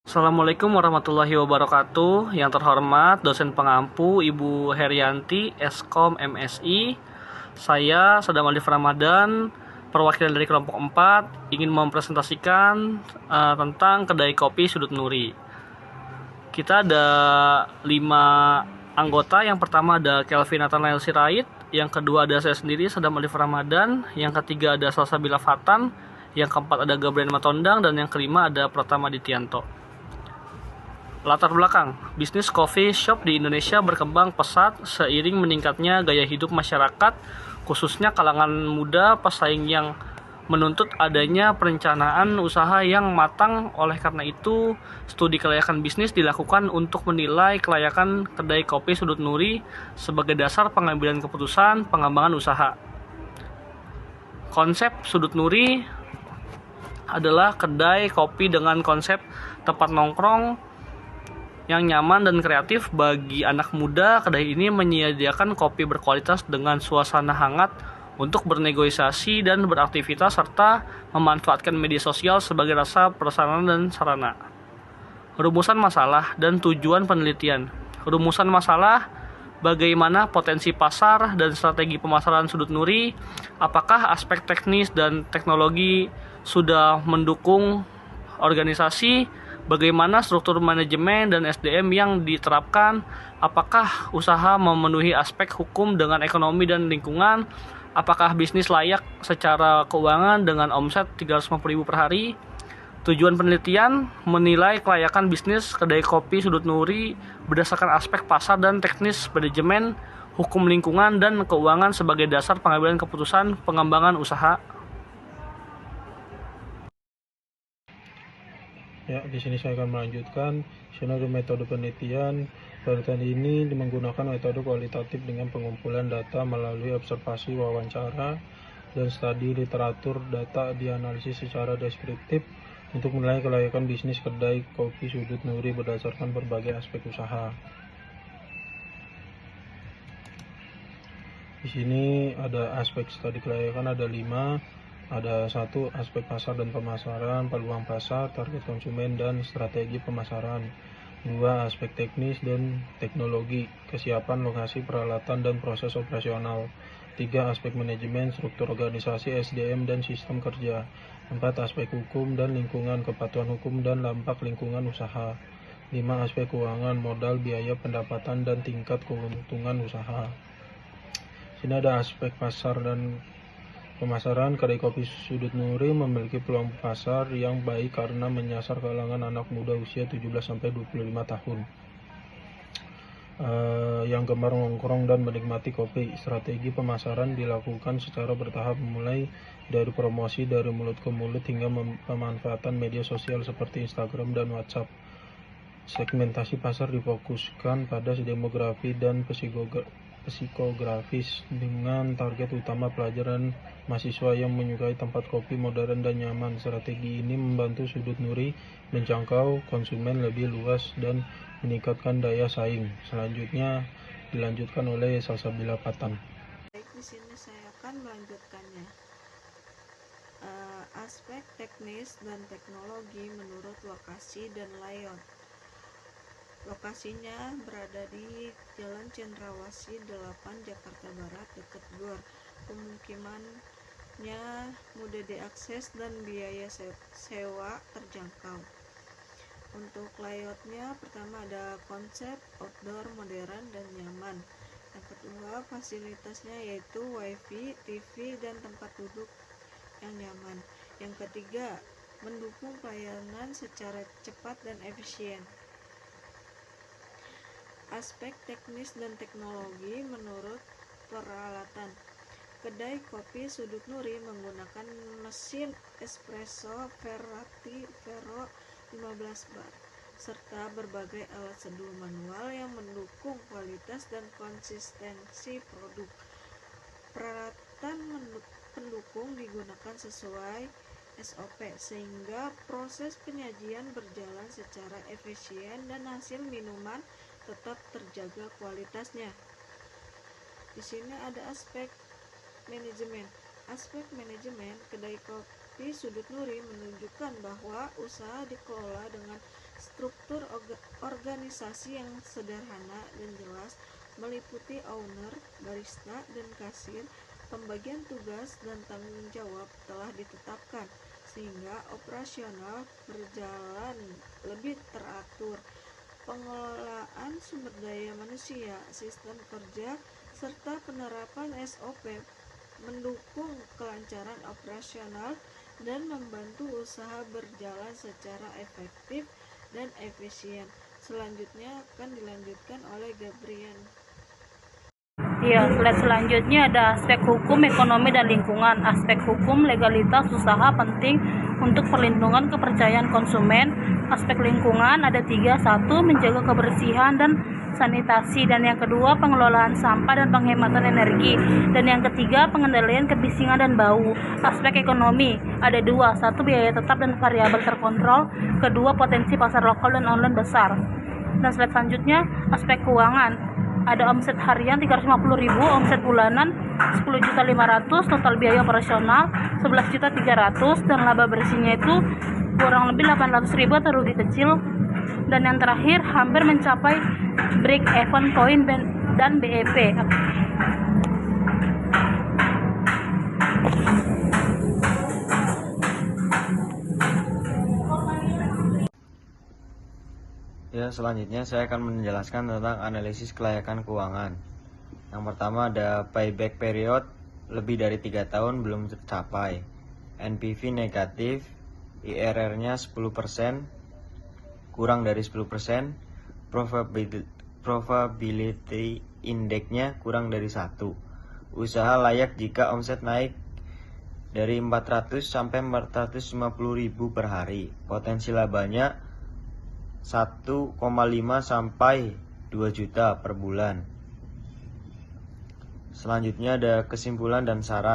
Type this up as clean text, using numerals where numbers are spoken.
Assalamualaikum warahmatullahi wabarakatuh. Yang terhormat dosen pengampu Ibu Herianti, Eskom MSI. Saya Sadam Alif Ramadan, perwakilan dari kelompok 4, ingin mempresentasikan tentang kedai kopi Sudut Nuri. Kita ada 5 anggota. Yang pertama ada Kelvin Nathanael Sirait, yang kedua ada saya sendiri Sadam Alif Ramadan, yang ketiga ada Salsabila Fatan, yang keempat ada Gabriel Matondang, dan yang kelima ada Pratama Dityanto. Latar belakang, bisnis coffee shop di Indonesia berkembang pesat seiring meningkatnya gaya hidup masyarakat, khususnya kalangan muda pesaing yang menuntut adanya perencanaan usaha yang matang. Oleh karena itu, studi kelayakan bisnis dilakukan untuk menilai kelayakan kedai kopi Sudut Nuri sebagai dasar pengambilan keputusan pengembangan usaha. Konsep Sudut Nuri adalah kedai kopi dengan konsep tempat nongkrong yang nyaman dan kreatif bagi anak muda. Kedai ini menyediakan kopi berkualitas dengan suasana hangat untuk bernegosiasi dan beraktivitas, serta memanfaatkan media sosial sebagai rasa prasarana dan sarana. Rumusan masalah dan tujuan penelitian. Rumusan masalah: bagaimana potensi pasar dan strategi pemasaran Sudut Nuri, apakah aspek teknis dan teknologi sudah mendukung organisasi, bagaimana struktur manajemen dan SDM yang diterapkan, apakah usaha memenuhi aspek hukum dengan ekonomi dan lingkungan, apakah bisnis layak secara keuangan dengan omset 350.000 per hari. Tujuan penelitian: menilai kelayakan bisnis kedai kopi Sudut Nuri berdasarkan aspek pasar dan teknis manajemen, hukum lingkungan, dan keuangan sebagai dasar pengambilan keputusan pengembangan usaha. Ya, di sini saya akan melanjutkan. Skenario metode penelitian. Penelitian ini menggunakan metode kualitatif dengan pengumpulan data melalui observasi, wawancara, dan studi literatur. Data dianalisis secara deskriptif untuk menilai kelayakan bisnis kedai kopi Sudut Nuri berdasarkan berbagai aspek usaha. Di sini ada aspek studi kelayakan, ada 5. Ada 1, aspek pasar dan pemasaran, peluang pasar, target konsumen, dan strategi pemasaran. 2, aspek teknis dan teknologi, kesiapan lokasi, peralatan, dan proses operasional. 3, aspek manajemen, struktur organisasi, SDM, dan sistem kerja. 4, aspek hukum dan lingkungan, kepatuhan hukum dan dampak lingkungan usaha. 5, aspek keuangan, modal, biaya, pendapatan, dan tingkat keuntungan usaha. Sini ada aspek pasar dan pemasaran. Kedai kopi Sudut Nuri memiliki peluang pasar yang baik karena menyasar kalangan anak muda usia 17-25 tahun yang gemar nongkrong dan menikmati kopi. Strategi pemasaran dilakukan secara bertahap, mulai dari promosi dari mulut ke mulut hingga pemanfaatan media sosial seperti Instagram dan WhatsApp. Segmentasi pasar difokuskan pada demografi dan psikografis dengan target utama pelajar dan mahasiswa yang menyukai tempat kopi modern dan nyaman. Strategi ini membantu Sudut Nuri menjangkau konsumen lebih luas dan meningkatkan daya saing. Selanjutnya dilanjutkan oleh Salsabila Fatan. Baik, di sini saya akan melanjutkannya. Aspek teknis dan teknologi menurut lokasi dan layout. Lokasinya berada di Jalan Cendrawasih 8, Jakarta Barat, dekat GOR. Pemukimannya mudah diakses dan biaya sewa terjangkau. Untuk layoutnya, pertama ada konsep outdoor modern dan nyaman. Yang kedua, fasilitasnya yaitu wifi, TV, dan tempat duduk yang nyaman. Yang ketiga, mendukung pelayanan secara cepat dan efisien. Aspek teknis dan teknologi menurut peralatan. Kedai kopi Sudut Nuri menggunakan mesin espresso Verati Vero 15 bar serta berbagai alat seduh manual yang mendukung kualitas dan konsistensi produk. Peralatan pendukung digunakan sesuai SOP sehingga proses penyajian berjalan secara efisien dan hasil minuman tetap terjaga kualitasnya. Di sini ada aspek manajemen. Aspek manajemen kedai kopi Sudut Nuri menunjukkan bahwa usaha dikelola dengan Struktur organisasi yang sederhana dan jelas meliputi owner, barista, dan kasir. Pembagian tugas dan tanggung jawab telah ditetapkan sehingga operasional berjalan lebih teratur. Pengelolaan sumber daya manusia, sistem kerja, serta penerapan SOP mendukung kelancaran operasional dan membantu usaha berjalan secara efektif dan efisien. Selanjutnya akan dilanjutkan oleh Gabriel. Iya, slide selanjutnya ada aspek hukum, ekonomi, dan lingkungan. Aspek hukum, legalitas usaha penting untuk perlindungan kepercayaan konsumen. Aspek lingkungan ada 3. 1. Menjaga kebersihan dan sanitasi. Dan yang kedua, pengelolaan sampah dan penghematan energi. Dan yang ketiga, pengendalian kebisingan dan bau. Aspek ekonomi ada 2. 1. Biaya tetap dan variabel terkontrol. Kedua, potensi pasar lokal dan online besar. Dan slide selanjutnya, aspek keuangan. Ada omset harian 350.000, omset bulanan 10.500.000, total biaya operasional 11.300.000, dan laba bersihnya itu kurang lebih 800.000 atau rugi kecil. Dan yang terakhir hampir mencapai break even point dan BEP. Ya, selanjutnya saya akan menjelaskan tentang analisis kelayakan keuangan. Yang pertama ada payback period, lebih dari 3 tahun belum tercapai. NPV negatif, IRR-nya 10%, kurang dari 10%, probability index-nya kurang dari 1. Usaha layak jika omset naik dari 400 sampai 450.000 per hari. Potensi labanya 1,5 sampai 2 juta per bulan. Selanjutnya ada kesimpulan dan saran.